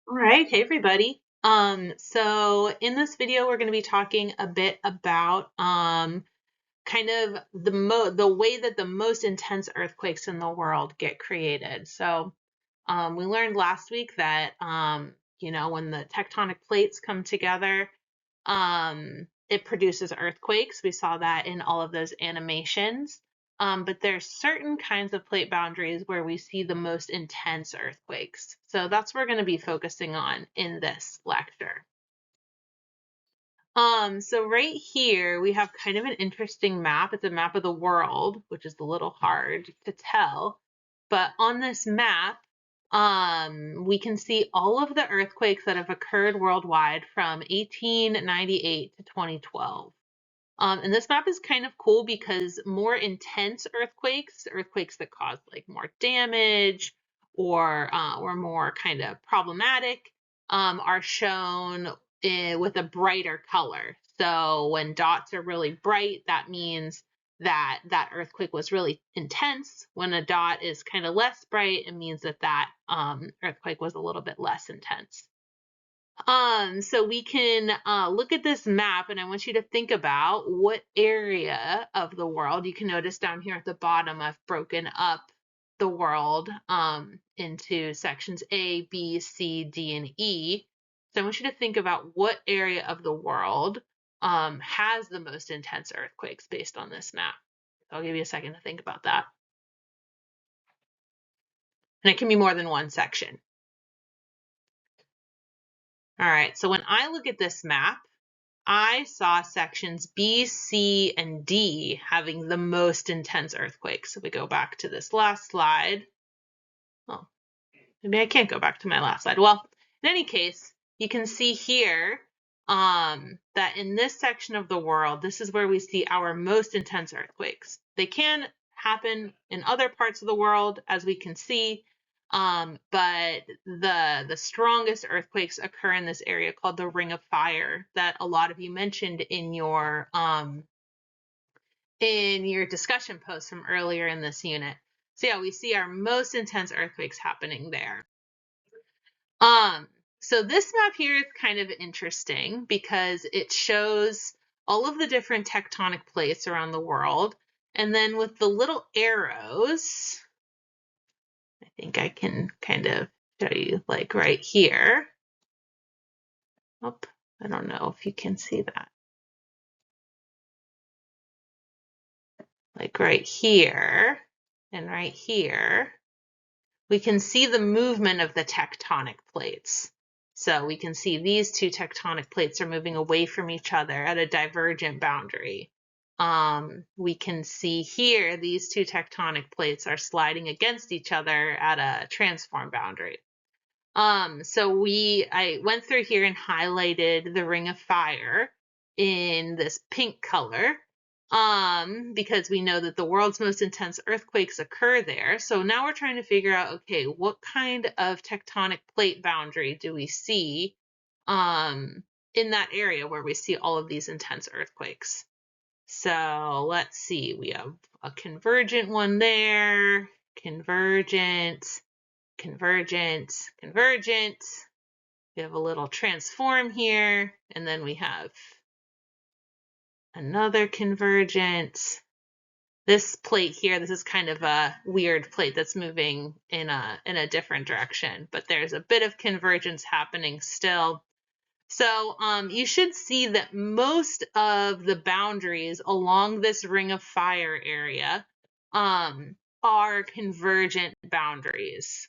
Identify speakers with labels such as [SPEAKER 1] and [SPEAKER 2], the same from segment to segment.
[SPEAKER 1] All right, hey everybody. So in this video, we're going to be talking a bit about kind of the way that the most intense earthquakes in the world get created. So we learned last week that when the tectonic plates come together, it produces earthquakes. We saw that in all of those animations. But there's certain kinds of plate boundaries where we see the most intense earthquakes. So that's what we're going to be focusing on in this lecture. So right here we have kind of an interesting map. It's a map of the world, which is a little hard to tell. But on this map, we can see all of the earthquakes that have occurred worldwide from 1898 to 2012. And this map is kind of cool because more intense earthquakes that cause like more damage or more kind of problematic, are shown with a brighter color. So when dots are really bright, that means that that earthquake was really intense. When a dot is kind of less bright, it means that that earthquake was a little bit less intense. So we can look at this map, and I want you to think about what area of the world. You can notice down here at the bottom, I've broken up the world into sections A, B, C, D, and E. So I want you to think about what area of the world has the most intense earthquakes based on this map. So I'll give you a second to think about that. And it can be more than one section. All right, so when I look at this map, I saw sections B, C, and D having the most intense earthquakes. If we go back to this last slide, well, maybe I can't go back to my last slide. Well, in any case, you can see here that in this section of the world, this is where we see our most intense earthquakes. They can happen in other parts of the world, as we can see, but the strongest earthquakes occur in this area called the Ring of Fire that a lot of you mentioned in your discussion post from earlier in this unit. So yeah, we see our most intense earthquakes happening there. So this map here is kind of interesting because it shows all of the different tectonic plates around the world, and then with the little arrows, I think I can kind of show you like right here. Oh, I don't know if you can see that. Like right here and right here, we can see the movement of the tectonic plates. So we can see these two tectonic plates are moving away from each other at a divergent boundary. We can see here these two tectonic plates are sliding against each other at a transform boundary. So I went through here and highlighted the Ring of Fire in this pink color, because we know that the world's most intense earthquakes occur there. So now we're trying to figure out, okay, what kind of tectonic plate boundary do we see in that area where we see all of these intense earthquakes? So let's see, we have a convergent one there, convergent, convergent, convergent. We have a little transform here, and then we have another convergent. This plate here, this is kind of a weird plate that's moving in a different direction, but there's a bit of convergence happening still. So you should see that most of the boundaries along this Ring of Fire area are convergent boundaries.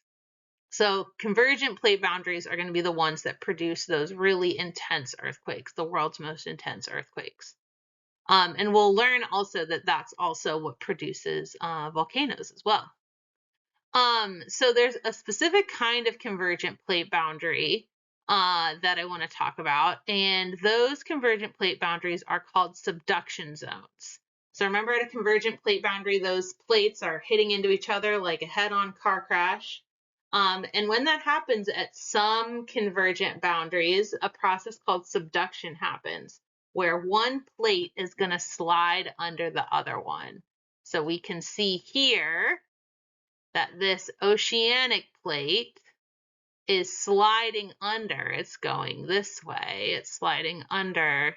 [SPEAKER 1] So convergent plate boundaries are going to be the ones that produce those really intense earthquakes, the world's most intense earthquakes. And we'll learn also that that's also what produces volcanoes as well. So there's a specific kind of convergent plate boundary that I want to talk about, and those convergent plate boundaries are called subduction zones. So remember, at a convergent plate boundary, those plates are hitting into each other like a head-on car crash. And when that happens at some convergent boundaries, a process called subduction happens, where one plate is going to slide under the other one. So we can see here that this oceanic plate is sliding under. It's going this way. It's sliding under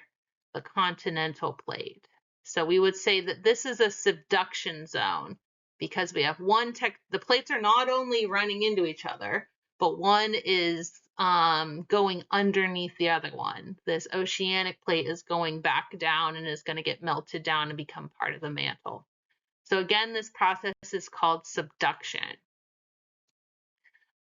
[SPEAKER 1] the continental plate. So we would say that this is a subduction zone because we have the plates are not only running into each other, but one is going underneath the other one. This oceanic plate is going back down and is going to get melted down and become part of the mantle. So again, this process is called subduction.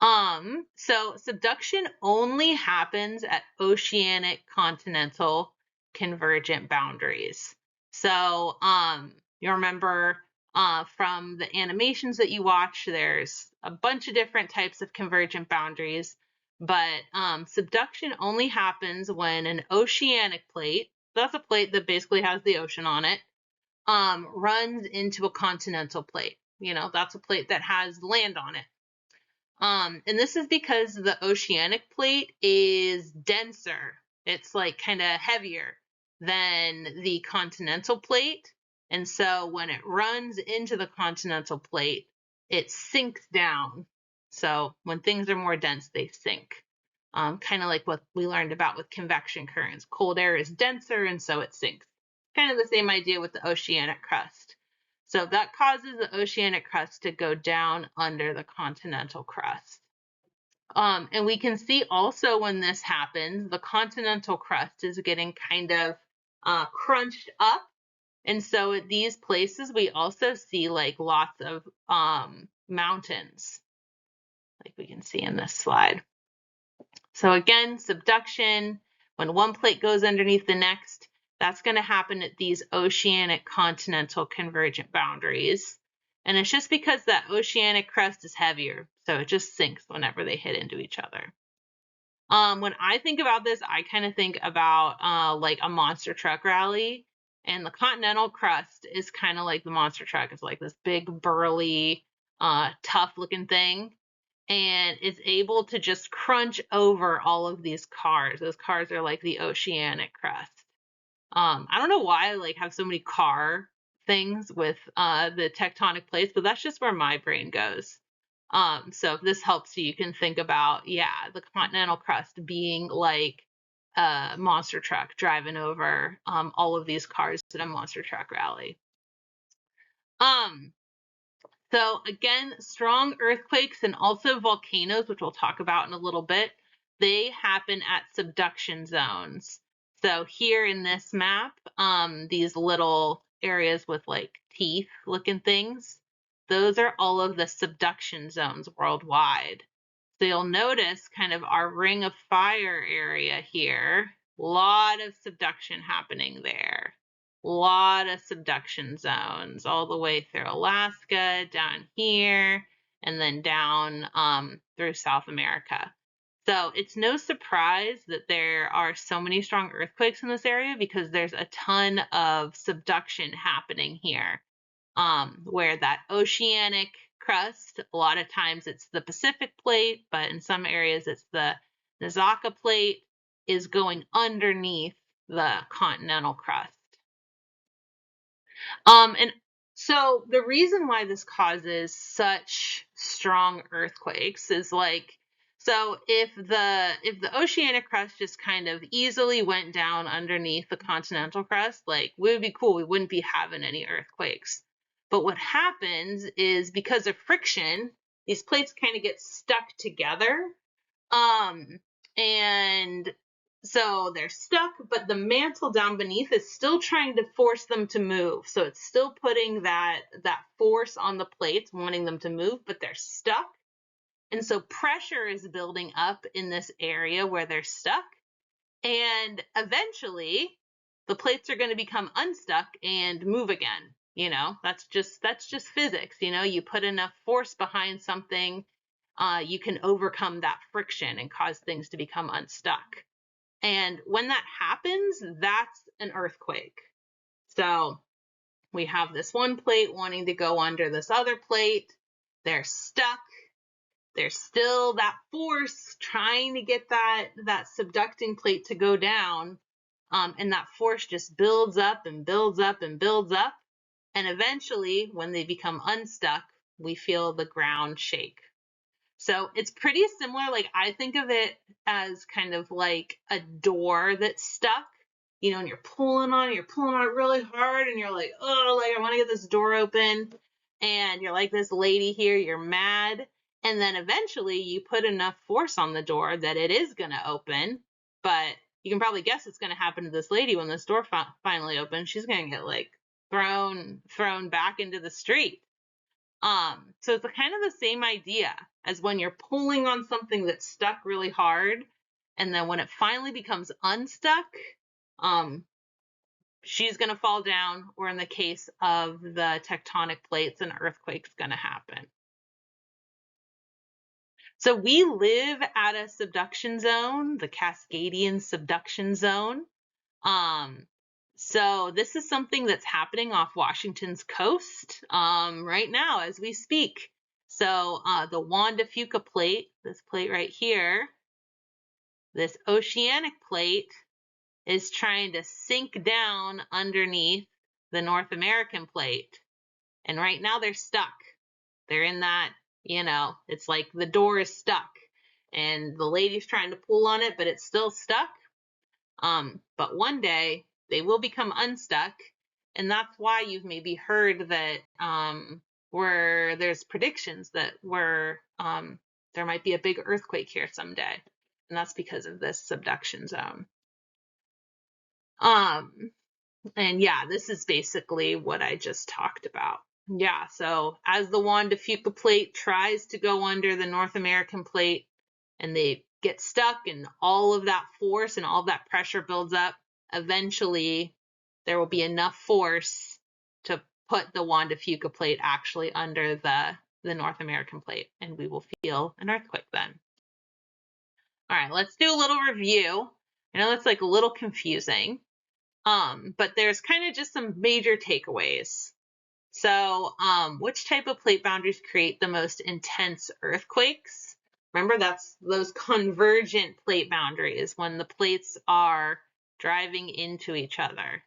[SPEAKER 1] So subduction only happens at oceanic continental convergent boundaries. So, you remember from the animations that you watch, there's a bunch of different types of convergent boundaries, but subduction only happens when an oceanic plate, that's a plate that basically has the ocean on it, runs into a continental plate. You know, that's a plate that has land on it. And this is because the oceanic plate is denser. It's like kind of heavier than the continental plate. And so when it runs into the continental plate, it sinks down. So when things are more dense, they sink. Kind of like what we learned about with convection currents. Cold air is denser, and so it sinks. Kind of the same idea with the oceanic crust. So that causes the oceanic crust to go down under the continental crust. And we can see also when this happens, the continental crust is getting kind of crunched up. And so at these places, we also see like lots of mountains, like we can see in this slide. So again, subduction, when one plate goes underneath the next, that's going to happen at these oceanic continental convergent boundaries. And it's just because that oceanic crust is heavier, so it just sinks whenever they hit into each other. When I think about this, I kind of think about like a monster truck rally, and the continental crust is kind of like the monster truck. It's like this big, burly, tough looking thing, and it's able to just crunch over all of these cars. Those cars are like the oceanic crust. I don't know why I like have so many car things with the tectonic plates, but that's just where my brain goes. So if this helps you can think about, yeah, the continental crust being like a monster truck driving over all of these cars at a monster truck rally. So again, strong earthquakes and also volcanoes, which we'll talk about in a little bit, they happen at subduction zones. So here in this map, these little areas with like teeth looking things, those are all of the subduction zones worldwide. So you'll notice kind of our ring of fire area here, a lot of subduction happening there. Lot of subduction zones all the way through Alaska, down here, and then down through South America. So it's no surprise that there are so many strong earthquakes in this area because there's a ton of subduction happening here, where that oceanic crust, a lot of times it's the Pacific plate, but in some areas it's the Nazca plate, is going underneath the continental crust. And so the reason why this causes such strong earthquakes is like, so if the oceanic crust just kind of easily went down underneath the continental crust, like, we would be cool, we wouldn't be having any earthquakes. But what happens is because of friction, these plates kind of get stuck together. And so they're stuck, but the mantle down beneath is still trying to force them to move. So it's still putting that force on the plates, wanting them to move, but they're stuck. And so pressure is building up in this area where they're stuck. And eventually the plates are going to become unstuck and move again. You know, that's just physics. You know, you put enough force behind something, you can overcome that friction and cause things to become unstuck. And when that happens, that's an earthquake. So we have this one plate wanting to go under this other plate. They're stuck. There's still that force trying to get that subducting plate to go down. And that force just builds up and builds up and builds up. And eventually, when they become unstuck, we feel the ground shake. So it's pretty similar. Like I think of it as kind of like a door that's stuck, you know, and you're pulling on it really hard and you're like, oh, like I want to get this door open. And you're like this lady here, you're mad. And then eventually you put enough force on the door that it is going to open. But you can probably guess it's going to happen to this lady when this door finally opens. She's going to get like thrown back into the street. So it's kind of the same idea as when you're pulling on something that's stuck really hard, and then when it finally becomes unstuck, she's going to fall down, or in the case of the tectonic plates, an earthquake's going to happen. So we live at a subduction zone, the Cascadian subduction zone. So this is something that's happening off Washington's coast right now as we speak. So the Juan de Fuca plate, this plate right here, this oceanic plate is trying to sink down underneath the North American plate. And right now they're stuck. They're in that, you know, it's like the door is stuck and the lady's trying to pull on it, but it's still stuck. But one day they will become unstuck, and that's why you've maybe heard that where there's predictions that there might be a big earthquake here someday, and that's because of this subduction zone. And yeah, this is basically what I just talked about. Yeah, so as the Juan de Fuca plate tries to go under the North American plate and they get stuck and all of that force and all of that pressure builds up, eventually there will be enough force to put the Juan de Fuca plate actually under the North American plate, and we will feel an earthquake then. All right, let's do a little review. I know that's like a little confusing, but there's kind of just some major takeaways. So, which type of plate boundaries create the most intense earthquakes? Remember, that's those convergent plate boundaries when the plates are driving into each other.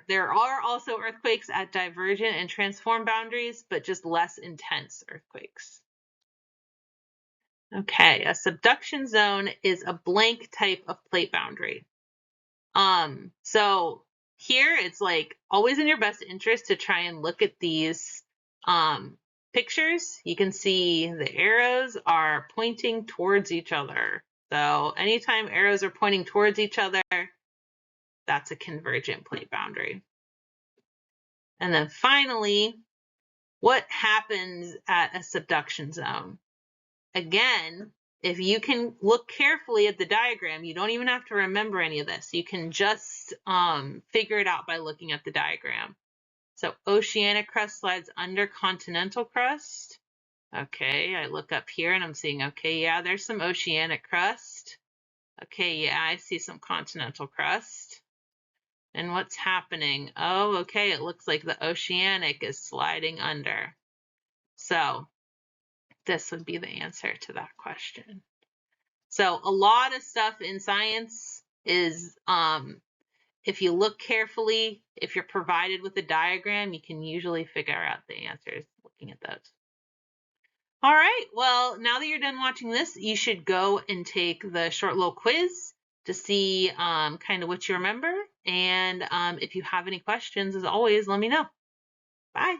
[SPEAKER 1] There are also earthquakes at divergent and transform boundaries, but just less intense earthquakes. Okay, a subduction zone is a blank type of plate boundary. So here it's like always in your best interest to try and look at these pictures. You can see the arrows are pointing towards each other. So anytime arrows are pointing towards each other, that's a convergent plate boundary. And then finally, what happens at a subduction zone? Again, if you can look carefully at the diagram, you don't even have to remember any of this. You can just figure it out by looking at the diagram. So oceanic crust slides under continental crust. Okay, I look up here and I'm seeing, okay, yeah, there's some oceanic crust. Okay, yeah, I see some continental crust. And what's happening? Oh, okay, it looks like the oceanic is sliding under. So this would be the answer to that question. So a lot of stuff in science is, if you look carefully, if you're provided with a diagram, you can usually figure out the answers looking at those. All right, well, now that you're done watching this, you should go and take the short little quiz to see kind of what you remember. And if you have any questions, as always, let me know. Bye.